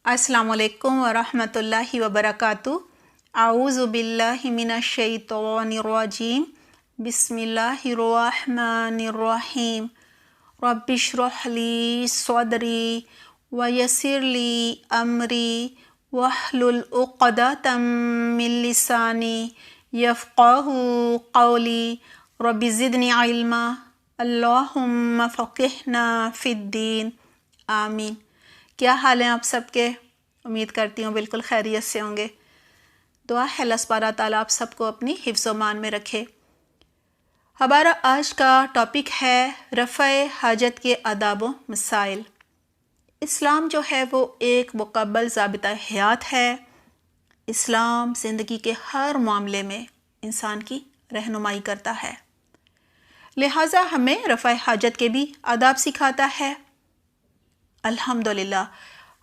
السلام علیکم ورحمۃ اللہ وبرکاتہ۔ اعوذ باللہ من الشیطان الرجیم، بسم اللہ الرحمن الرحیم۔ رب اشرح لی صدری ویسر لی امری واحلل عقدۃ من لسانی یفقہوا قولی رب زدنی علما اللہم فقہنا فی الدین آمین۔ کیا حال ہیں آپ سب کے؟ امید کرتی ہوں بالکل خیریت سے ہوں گے۔ دعا ہے اللہ سبحانہ تعالیٰ آپ سب کو اپنی حفظ و امان میں رکھے۔ ہمارا آج کا ٹاپک ہے رفع حاجت کے آداب و مسائل۔ اسلام جو ہے وہ ایک مکمل ضابطہ حیات ہے۔ اسلام زندگی کے ہر معاملے میں انسان کی رہنمائی کرتا ہے، لہٰذا ہمیں رفع حاجت کے بھی آداب سکھاتا ہے۔ الحمدللہ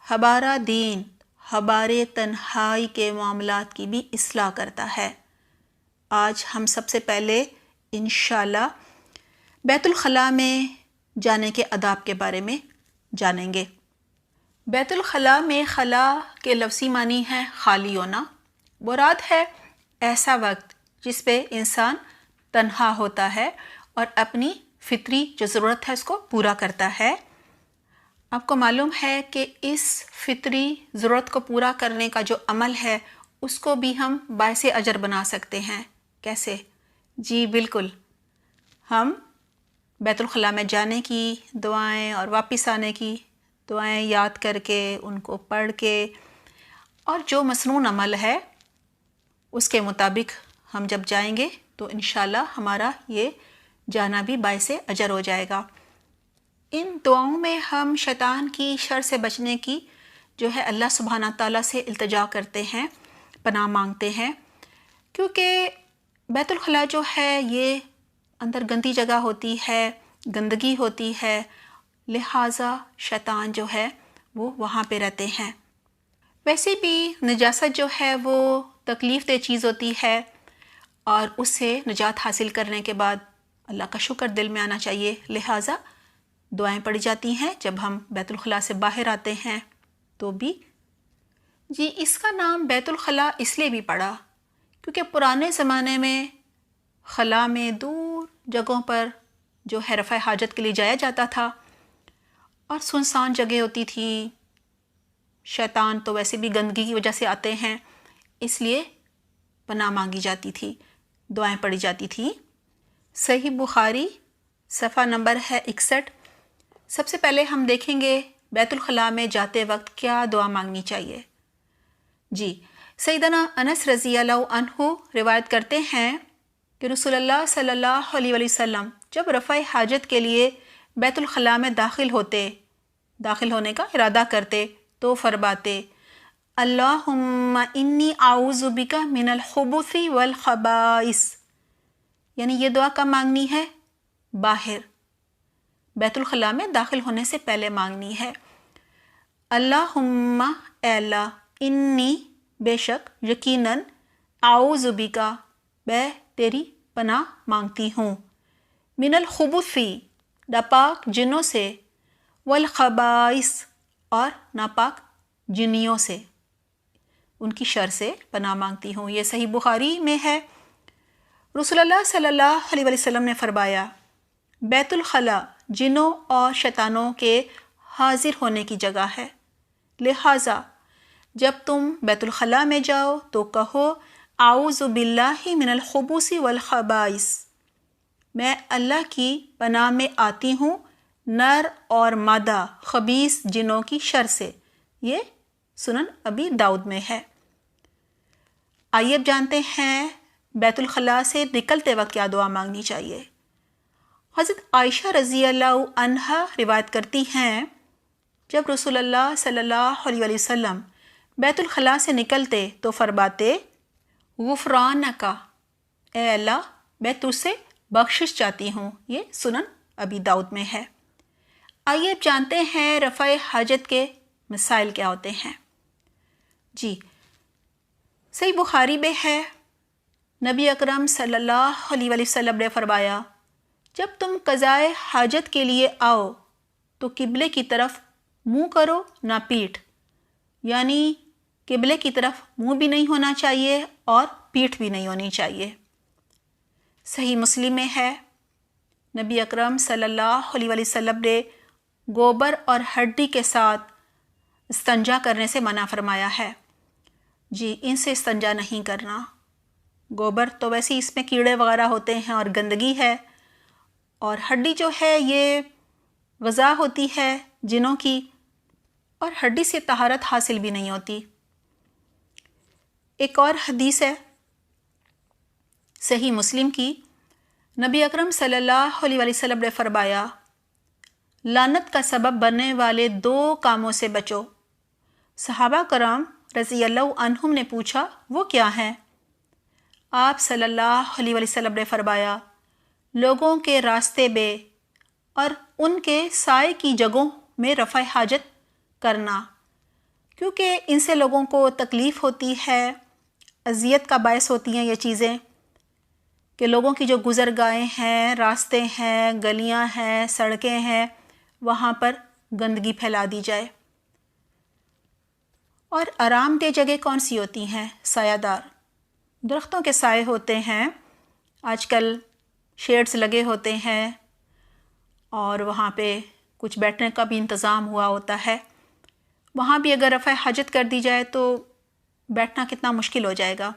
ہمارا دین ہمارے تنہائی کے معاملات کی بھی اصلاح کرتا ہے۔ آج ہم سب سے پہلے انشاءاللہ بیت الخلاء میں جانے کے آداب کے بارے میں جانیں گے۔ بیت الخلاء میں خلاء کے لفظی معنی ہے خالی ہونا۔ مراد ہے ایسا وقت جس پہ انسان تنہا ہوتا ہے اور اپنی فطری جو ضرورت ہے اس کو پورا کرتا ہے۔ آپ کو معلوم ہے کہ اس فطری ضرورت کو پورا کرنے کا جو عمل ہے اس کو بھی ہم باعث اجر بنا سکتے ہیں۔ کیسے؟ جی بالکل، ہم بیت الخلاء میں جانے کی دعائیں اور واپس آنے کی دعائیں یاد کر کے ان کو پڑھ کے اور جو مسنون عمل ہے اس کے مطابق ہم جب جائیں گے تو انشاءاللہ ہمارا یہ جانا بھی باعث اجر ہو جائے گا۔ ان دعاؤں میں ہم شیطان کی شر سے بچنے کی جو ہے اللہ سبحانہ تعالیٰ سے التجا کرتے ہیں، پناہ مانگتے ہیں، کیونکہ بیت الخلاء جو ہے یہ اندر گندی جگہ ہوتی ہے، گندگی ہوتی ہے، لہٰذا شیطان جو ہے وہ وہاں پہ رہتے ہیں۔ ویسے بھی نجاست جو ہے وہ تکلیف دہ چیز ہوتی ہے اور اس سے نجات حاصل کرنے کے بعد اللہ کا شکر دل میں آنا چاہیے، لہٰذا دعائیں پڑھی جاتی ہیں جب ہم بیت الخلاء سے باہر آتے ہیں تو بھی۔ جی اس کا نام بیت الخلاء اس لیے بھی پڑا کیونکہ پرانے زمانے میں خلاء میں دور جگہوں پر جو ہے رفع حاجت کے لیے جایا جاتا تھا اور سنسان جگہ ہوتی تھی۔ شیطان تو ویسے بھی گندگی کی وجہ سے آتے ہیں، اس لیے پناہ مانگی جاتی تھی، دعائیں پڑھی جاتی تھی۔ صحیح بخاری صفحہ نمبر ہے 61۔ سب سے پہلے ہم دیکھیں گے بیت الخلاء میں جاتے وقت کیا دعا مانگنی چاہیے۔ جی سیدنا انس رضی اللہ عنہ روایت کرتے ہیں کہ رسول اللہ صلی اللہ علیہ وسلم جب رفع حاجت کے لیے بیت الخلاء میں داخل ہونے کا ارادہ کرتے تو فرماتے اللہم انی اعوذ بک من الخبث والخبائث، یعنی یہ دعا کب مانگنی ہے؟ باہر بیت الخلاء میں داخل ہونے سے پہلے مانگنی ہے۔ اللہم اے اللہ، انی بے شک یقیناً، اعوذ بک میں تیری پناہ مانگتی ہوں، من الخبث ناپاک جنوں سے، والخبائث اور ناپاک جنیوں سے، ان کی شر سے پناہ مانگتی ہوں۔ یہ صحیح بخاری میں ہے۔ رسول اللہ صلی اللہ علیہ وسلم نے فرمایا بیت الخلاء جنوں اور شیطانوں کے حاضر ہونے کی جگہ ہے، لہٰذا جب تم بیت الخلاء میں جاؤ تو کہو اعوذ باللہ من الخبث والخبائث، میں اللہ کی پناہ میں آتی ہوں نر اور مادہ خبیث جنوں کی شر سے۔ یہ سنن ابی داؤد میں ہے۔ آئیے اب جانتے ہیں بیت الخلاء سے نکلتے وقت کیا دعا مانگنی چاہیے۔ حضرت عائشہ رضی اللہ عنہا روایت کرتی ہیں جب رسول اللہ صلی اللہ علیہ وسلم بیت الخلاء سے نکلتے تو فرماتے غفرانک، اے اللہ میں تجھ سے بخشش چاہتی ہوں۔ یہ سنن ابی داؤد میں ہے۔ آئیے اب جانتے ہیں رفع حاجت کے مسائل کیا ہوتے ہیں۔ جی صحیح بخاری میں ہے، نبی اکرم صلی اللہ علیہ وسلم نے فرمایا جب تم قضائے حاجت کے لیے آؤ تو قبلے کی طرف منہ کرو نہ پیٹھ، یعنی قبلے کی طرف منہ بھی نہیں ہونا چاہیے اور پیٹھ بھی نہیں ہونی چاہیے۔ صحیح مسلم میں ہے، نبی اکرم صلی اللہ علیہ وسلم نے گوبر اور ہڈی کے ساتھ استنجا کرنے سے منع فرمایا ہے۔ جی، ان سے استنجا نہیں کرنا۔ گوبر تو ویسے ہی اس میں کیڑے وغیرہ ہوتے ہیں اور گندگی ہے، اور ہڈی جو ہے یہ غذا ہوتی ہے جنوں کی، اور ہڈی سے طہارت حاصل بھی نہیں ہوتی۔ ایک اور حدیث ہے صحیح مسلم کی، نبی اکرم صلی اللہ علیہ وسلم نے فرمایا، لعنت کا سبب بننے والے 2 کاموں سے بچو۔ صحابہ کرام رضی اللہ عنہم نے پوچھا وہ کیا ہیں؟ آپ صلی اللہ علیہ وسلم نے فرمایا، لوگوں کے راستے میں اور ان کے سائے کی جگہوں میں رفع حاجت کرنا، کیونکہ ان سے لوگوں کو تکلیف ہوتی ہے، اذیت کا باعث ہوتی ہیں یہ چیزیں، کہ لوگوں کی جو گزرگاہیں ہیں، راستے ہیں، گلیاں ہیں، سڑکیں ہیں، وہاں پر گندگی پھیلا دی جائے۔ اور آرام دہ جگہ کون سی ہوتی ہیں؟ سایہ دار درختوں کے سائے ہوتے ہیں، آج کل شیڈز لگے ہوتے ہیں، اور وہاں پہ کچھ بیٹھنے کا بھی انتظام ہوا ہوتا ہے۔ وہاں بھی اگر رفع حاجت کر دی جائے تو بیٹھنا کتنا مشکل ہو جائے گا۔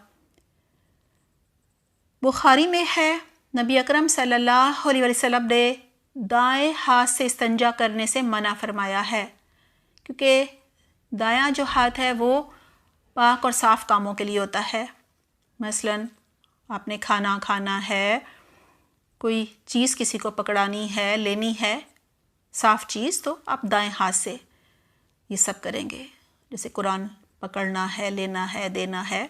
بخاری میں ہے، نبی اکرم صلی اللہ علیہ وسلم نے دائیں ہاتھ سے استنجا کرنے سے منع فرمایا ہے، کیونکہ دایاں جو ہاتھ ہے وہ پاک اور صاف کاموں کے لیے ہوتا ہے۔ مثلاً آپ نے کھانا کھانا ہے، کوئی چیز کسی کو پکڑانی ہے، لینی ہے، صاف چیز، تو آپ دائیں ہاتھ سے یہ سب کریں گے، جیسے قرآن پکڑنا ہے، لینا ہے، دینا ہے۔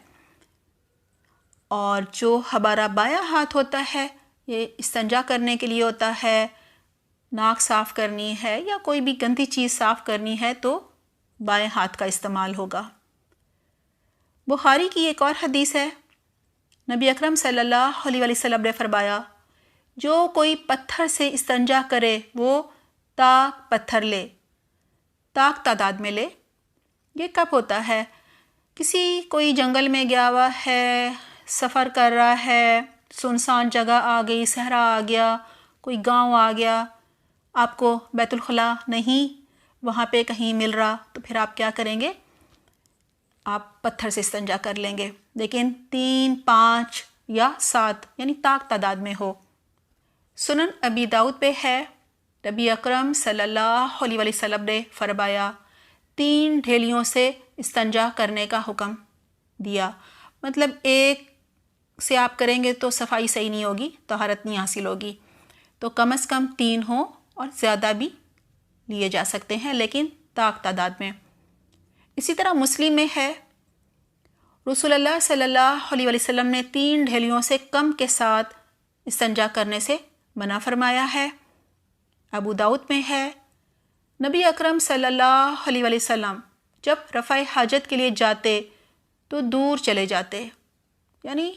اور جو ہمارا بایاں ہاتھ ہوتا ہے یہ استنجا کرنے کے لیے ہوتا ہے، ناک صاف کرنی ہے یا کوئی بھی گندی چیز صاف کرنی ہے تو بائیں ہاتھ کا استعمال ہوگا۔ بخاری کی ایک اور حدیث ہے، نبی اکرم صلی اللہ علیہ وسلم نے فرمایا، جو کوئی پتھر سے استنجا کرے وہ تاک پتھر لے، تاک تعداد میں لے۔ یہ کب ہوتا ہے؟ کسی کوئی جنگل میں گیا ہوا ہے، سفر کر رہا ہے، سنسان جگہ آ گئی، صحرا آ گیا، کوئی گاؤں آ گیا، آپ کو بیت الخلاء نہیں وہاں پہ کہیں مل رہا، تو پھر آپ کیا کریں گے؟ آپ پتھر سے استنجا کر لیں گے، لیکن 3، 5 یا 7 یعنی تاک تعداد میں ہو۔ سنن ابی داؤد پہ ہے، نبی اکرم صلی اللہ علیہ وسلم نے فرمایا، 3 ڈھیلیوں سے استنجا کرنے کا حکم دیا۔ مطلب ایک سے آپ کریں گے تو صفائی صحیح نہیں ہوگی، طہارت نہیں حاصل ہوگی، تو کم از کم 3 ہوں، اور زیادہ بھی لیے جا سکتے ہیں لیکن تاک تعداد میں۔ اسی طرح مسلم میں ہے، رسول اللہ صلی اللہ علیہ وسلم نے 3 ڈھیلیوں سے کم کے ساتھ استنجا کرنے سے منع فرمایا ہے۔ ابو داؤد میں ہے، نبی اکرم صلی اللہ علیہ وسلم جب رفع حاجت کے لیے جاتے تو دور چلے جاتے، یعنی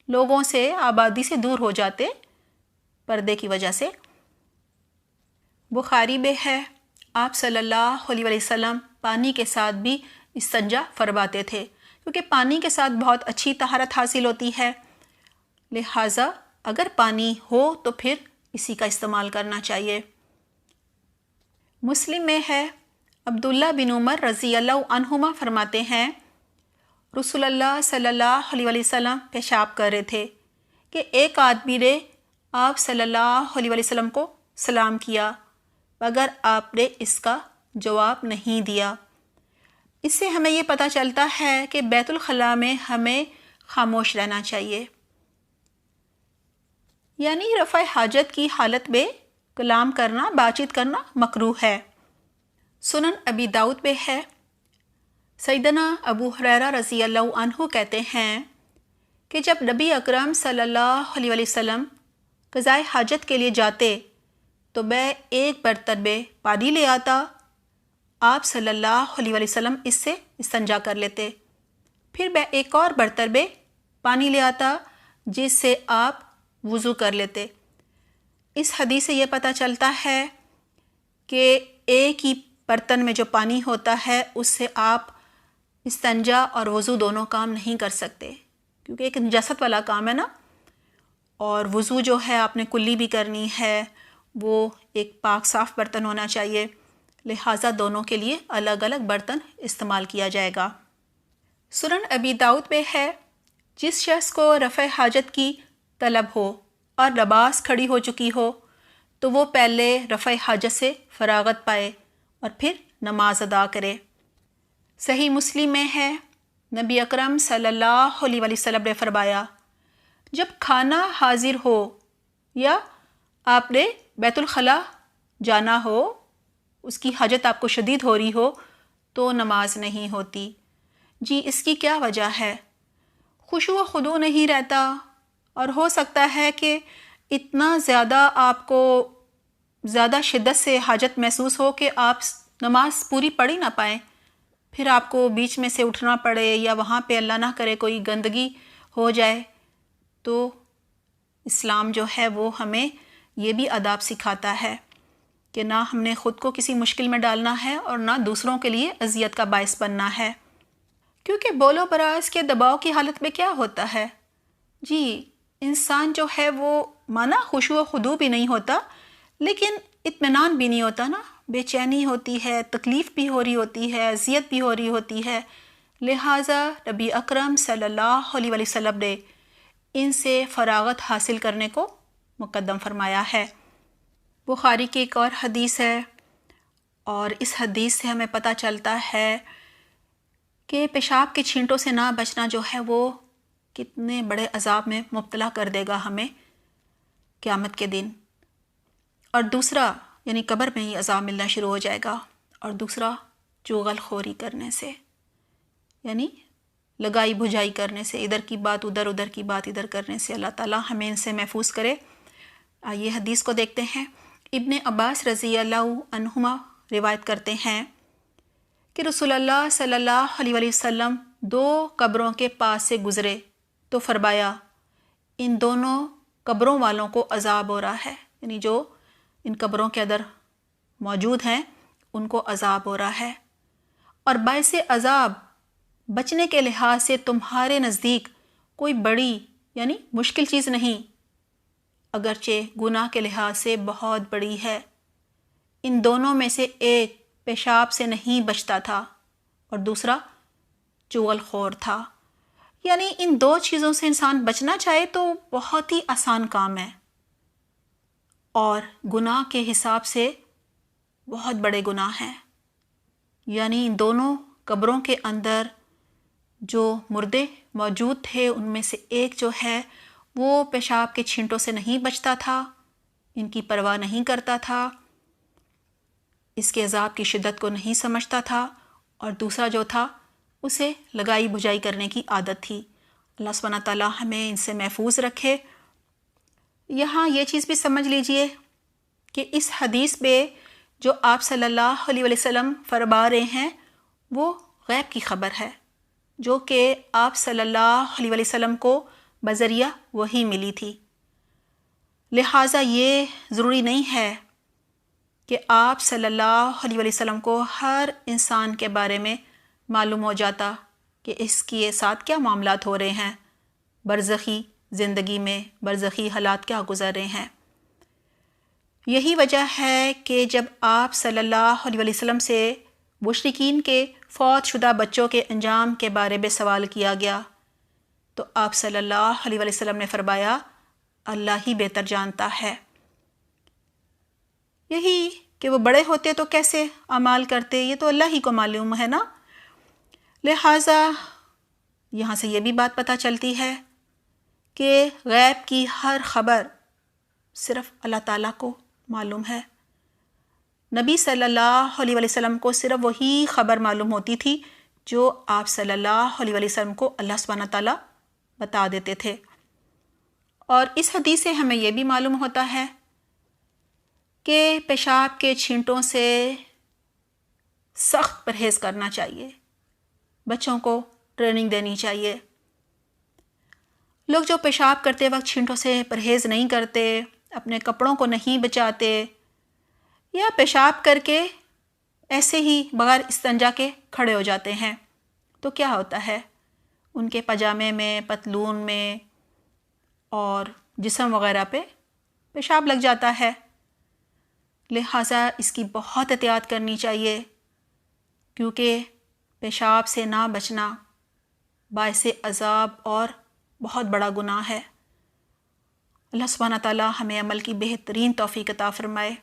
لوگوں سے، آبادی سے دور ہو جاتے پردے کی وجہ سے۔ بخاری میں ہے، آپ صلی اللہ علیہ وسلم پانی کے ساتھ بھی استنجا فرماتے تھے، کیونکہ پانی کے ساتھ بہت اچھی طہارت حاصل ہوتی ہے، لہٰذا اگر پانی ہو تو پھر اسی کا استعمال کرنا چاہیے۔ مسلم میں ہے، عبداللہ بن عمر رضی اللہ عنہما فرماتے ہیں، رسول اللہ صلی اللہ علیہ وسلم پیشاب کر رہے تھے کہ ایک آدمی نے آپ صلی اللہ علیہ وسلم کو سلام کیا مگر آپ نے اس کا جواب نہیں دیا۔ اس سے ہمیں یہ پتہ چلتا ہے کہ بیت الخلاء میں ہمیں خاموش رہنا چاہیے، یعنی رفع حاجت کی حالت میں کلام کرنا، بات چیت کرنا مکروہ ہے۔ سنن ابی داؤد میں ہے، سیدنا ابو ہریرہ رضی اللہ عنہ کہتے ہیں کہ جب نبی اکرم صلی اللہ علیہ وسلم قضائے حاجت کے لیے جاتے تو میں ایک برتن میں پانی لے آتا، آپ صلی اللہ علیہ وسلم اس سے استنجا کر لیتے، پھر میں ایک اور برتن میں پانی لے آتا جس سے آپ وضو کر لیتے۔ اس حدیث سے یہ پتہ چلتا ہے کہ ایک ہی برتن میں جو پانی ہوتا ہے اس سے آپ استنجا اور وضو دونوں کام نہیں کر سکتے، کیونکہ ایک نجاست والا کام ہے نا، اور وضو جو ہے آپ نے کلی بھی کرنی ہے، وہ ایک پاک صاف برتن ہونا چاہیے، لہٰذا دونوں کے لیے الگ الگ برتن استعمال کیا جائے گا۔ سنن ابی داؤد میں ہے، جس شخص کو رفع حاجت کی طلب ہو اور لباس کھڑی ہو چکی ہو تو وہ پہلے رفع حاجت سے فراغت پائے اور پھر نماز ادا کرے۔ صحیح مسلم میں ہے، نبی اکرم صلی اللہ علیہ وسلم نے فرمایا، جب کھانا حاضر ہو یا آپ نے بیت الخلاء جانا ہو، اس کی حاجت آپ کو شدید ہو رہی ہو تو نماز نہیں ہوتی۔ جی اس کی کیا وجہ ہے؟ خشوع و خضوع نہیں رہتا، اور ہو سکتا ہے کہ اتنا زیادہ آپ کو زیادہ شدت سے حاجت محسوس ہو کہ آپ نماز پوری پڑھ ہی نہ پائیں، پھر آپ کو بیچ میں سے اٹھنا پڑے، یا وہاں پہ اللہ نہ کرے کوئی گندگی ہو جائے۔ تو اسلام جو ہے وہ ہمیں یہ بھی آداب سکھاتا ہے کہ نہ ہم نے خود کو کسی مشکل میں ڈالنا ہے اور نہ دوسروں کے لیے اذیت کا باعث بننا ہے، کیونکہ بول و براز کے دباؤ کی حالت میں کیا ہوتا ہے؟ جی انسان جو ہے وہ مانا خشوع و خضوع بھی نہیں ہوتا، لیکن اطمینان بھی نہیں ہوتا نا، بے چینی ہوتی ہے، تکلیف بھی ہو رہی ہوتی ہے، اذیت بھی ہو رہی ہوتی ہے۔ لہٰذا نبی اکرم صلی اللہ علیہ وسلم نے ان سے فراغت حاصل کرنے کو مقدم فرمایا ہے۔ بخاری کی ایک اور حدیث ہے، اور اس حدیث سے ہمیں پتہ چلتا ہے کہ پیشاب کے چھینٹوں سے نہ بچنا جو ہے وہ کتنے بڑے عذاب میں مبتلا کر دے گا ہمیں قیامت کے دن۔ اور دوسرا یعنی قبر میں ہی عذاب ملنا شروع ہو جائے گا، اور دوسرا چغل خوری کرنے سے، یعنی لگائی بجھائی کرنے سے، ادھر کی بات ادھر، ادھر کی بات ادھر کرنے سے۔ اللہ تعالیٰ ہمیں ان سے محفوظ کرے۔ آئیے حدیث کو دیکھتے ہیں۔ ابن عباس رضی اللہ عنہما روایت کرتے ہیں کہ رسول اللہ صلی اللہ علیہ وسلم 2 قبروں کے پاس سے گزرے تو فرمایا، ان دونوں قبروں والوں کو عذاب ہو رہا ہے، یعنی جو ان قبروں کے اندر موجود ہیں ان کو عذاب ہو رہا ہے، اور باعث عذاب بچنے کے لحاظ سے تمہارے نزدیک کوئی بڑی یعنی مشکل چیز نہیں، اگرچہ گناہ کے لحاظ سے بہت بڑی ہے۔ ان دونوں میں سے ایک پیشاب سے نہیں بچتا تھا اور دوسرا چغل خور تھا، یعنی ان 2 چیزوں سے انسان بچنا چاہے تو بہت ہی آسان کام ہے، اور گناہ کے حساب سے بہت بڑے گناہ ہیں۔ یعنی ان دونوں قبروں کے اندر جو مردے موجود تھے ان میں سے ایک جو ہے وہ پیشاب کے چھینٹوں سے نہیں بچتا تھا، ان کی پرواہ نہیں کرتا تھا، اس کے عذاب کی شدت کو نہیں سمجھتا تھا، اور دوسرا جو تھا اسے لگائی بجھائی کرنے کی عادت تھی۔ اللہ سبحانہ تعالیٰ ہمیں ان سے محفوظ رکھے۔ یہاں یہ چیز بھی سمجھ لیجئے کہ اس حدیث میں جو آپ صلی اللہ علیہ وسلم فرما رہے ہیں وہ غیب کی خبر ہے، جو کہ آپ صلی اللہ علیہ وسلم کو بذریعہ وحی ملی تھی۔ لہٰذا یہ ضروری نہیں ہے کہ آپ صلی اللہ علیہ وسلم کو ہر انسان کے بارے میں معلوم ہو جاتا کہ اس کے ساتھ کیا معاملات ہو رہے ہیں، برزخی زندگی میں برزخی حالات کیا گزر رہے ہیں۔ یہی وجہ ہے کہ جب آپ صلی اللہ علیہ وسلم سے مشرکین کے فوت شدہ بچوں کے انجام کے بارے میں سوال کیا گیا تو آپ صلی اللہ علیہ وسلم نے فرمایا، اللہ ہی بہتر جانتا ہے۔ یہی کہ وہ بڑے ہوتے تو کیسے اعمال کرتے یہ تو اللہ ہی کو معلوم ہے نا۔ لہٰذا یہاں سے یہ بھی بات پتہ چلتی ہے کہ غیب کی ہر خبر صرف اللہ تعالیٰ کو معلوم ہے۔ نبی صلی اللہ علیہ وسلم کو صرف وہی خبر معلوم ہوتی تھی جو آپ صلی اللہ علیہ وسلم کو اللہ سبحانہ تعالیٰ بتا دیتے تھے۔ اور اس حدیث سے ہمیں یہ بھی معلوم ہوتا ہے کہ پیشاب کے چھینٹوں سے سخت پرہیز کرنا چاہیے، بچوں کو ٹریننگ دینی چاہیے۔ لوگ جو پیشاب کرتے وقت چھینٹوں سے پرہیز نہیں کرتے، اپنے کپڑوں کو نہیں بچاتے، یا پیشاب کر کے ایسے ہی بغیر استنجا کے کھڑے ہو جاتے ہیں، تو کیا ہوتا ہے، ان کے پاجامے میں، پتلون میں اور جسم وغیرہ پہ پیشاب لگ جاتا ہے۔ لہٰذا اس کی بہت احتیاط کرنی چاہیے، کیونکہ پیشاب سے نہ بچنا باعث عذاب اور بہت بڑا گناہ ہے۔ اللہ سبحانہ تعالیٰ ہمیں عمل کی بہترین توفیق عطا فرمائے۔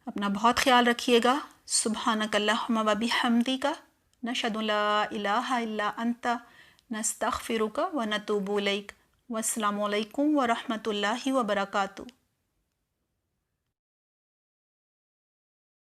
اپنا بہت خیال رکھیے گا۔ سبحانک اللہم و بحمدک، نشہد ان لا الہ الا انت، نستغفرک و نتوب الیک۔ والسلام علیکم ورحمۃ اللہ وبرکاتہ۔